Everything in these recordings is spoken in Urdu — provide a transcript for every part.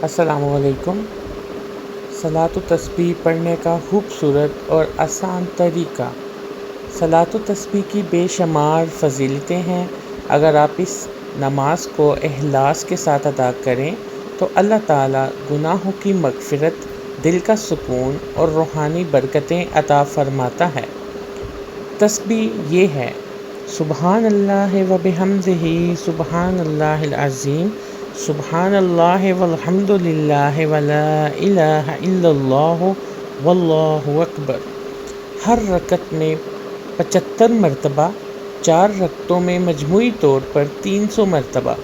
السلام علیکم۔ صلاۃ و تسبیح پڑھنے کا خوبصورت اور آسان طریقہ۔ صلاۃ و تسبیح کی بے شمار فضیلتیں ہیں۔ اگر آپ اس نماز کو اخلاص کے ساتھ ادا کریں تو اللہ تعالیٰ گناہوں کی مغفرت، دل کا سکون اور روحانی برکتیں عطا فرماتا ہے۔ تسبیح یہ ہے: سبحان اللہ و بحمدہ، سبحان اللہ العظیم، سبحان اللہ والحمد للہ ولا الہ الا اللہ واللہ اکبر۔ ہر رکعت میں 75 مرتبہ، 4 رکعتوں میں مجموعی طور پر 300 مرتبہ۔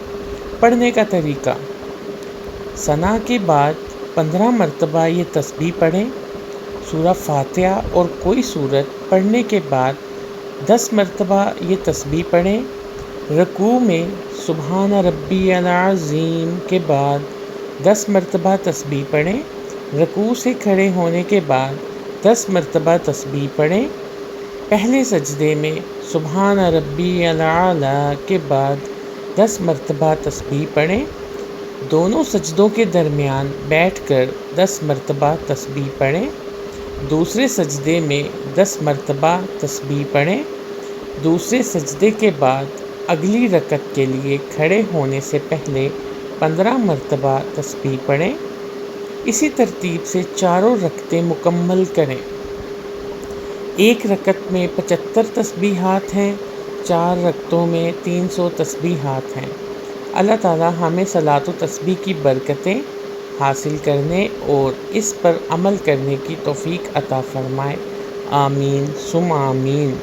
پڑھنے کا طریقہ: ثنا کے بعد 15 مرتبہ یہ تسبیح پڑھیں۔ سورہ فاتحہ اور کوئی سورت پڑھنے کے بعد 10 مرتبہ یہ تسبیح پڑھیں۔ رکوع میں سبحان ربی العظیم کے بعد 10 مرتبہ تسبیح پڑھیں۔ رکوع سے کھڑے ہونے کے بعد 10 مرتبہ تسبیح پڑھیں۔ پہلے سجدے میں سبحان ربی الاعلیٰ کے بعد 10 مرتبہ تسبیح پڑھیں۔ دونوں سجدوں کے درمیان بیٹھ کر 10 مرتبہ تسبیح پڑھیں۔ دوسرے سجدے میں 10 مرتبہ تسبیح پڑھیں۔ دوسرے سجدے کے بعد اگلی رکعت کے لیے کھڑے ہونے سے پہلے 15 مرتبہ تسبیح پڑھیں۔ اسی ترتیب سے چاروں رکعتیں مکمل کریں۔ ایک رکعت میں 75 تسبیحات ہیں، 4 رکعتوں میں 300 تسبیحات ہیں۔ اللہ تعالیٰ ہمیں صلاۃ و تسبیح کی برکتیں حاصل کرنے اور اس پر عمل کرنے کی توفیق عطا فرمائے۔ آمین ثم آمین۔